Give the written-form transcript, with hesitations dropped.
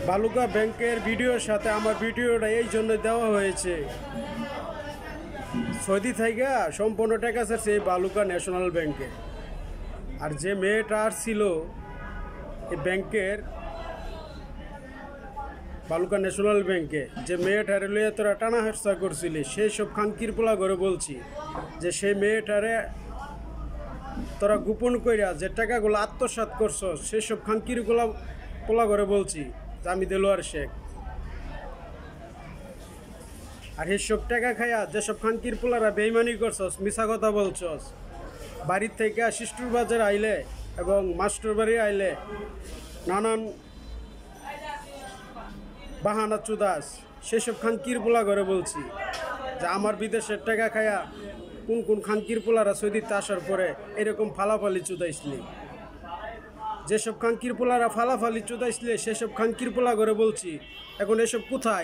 বালুকা ব্যাংকের ভিডিওর সাথে আমার ভিডিওটা এই জন্য দেওয়া হয়েছে। সৌদি থেকে সম্পূর্ণ টাকা ছাড়ছে এই বালুকা ন্যাশনাল ব্যাংকে। আর যে মেয়েটা ছিল এই ব্যাংকের বালুকা ন্যাশনাল ব্যাংকে, যে মেয়েটারে লইয়া তোরা টানা হেরসা করছিলি, সেই সব খাঙ্কির পোলা করে বলছি যে সেই মেয়েটারে তোরা গোপন কইরা যে টাকাগুলো আত্মসাৎ করছ, সেসব খাঙ্কির পোলা করে বলছি যে আমি দেলোয়ার শেখ। আর এইসব টাকা খাইয়া যেসব খাঙ্কির পোলারা বেইমানি করছস, মিছা কথা বলছস, বাড়ির থেকে শিষ্টুর বাজার আইলে এবং মাস্টার বাড়ি আইলে নানান বাহানা চুদাস, সেসব খাঙ্কির পোলা করে বলছি যে আমার বিদেশের টাকা খাইয়া কোন কোন খাঙ্কির পোলারা সৌদিতে আসার পরে এরকম ফালাফালি চুদাইসলি। যেসব খাঙ্কির পোলারা ফালাফালি চুদাইসলে সেসব খাঙ্কির পোলা করে বলছি। এখন এসব কোথায়?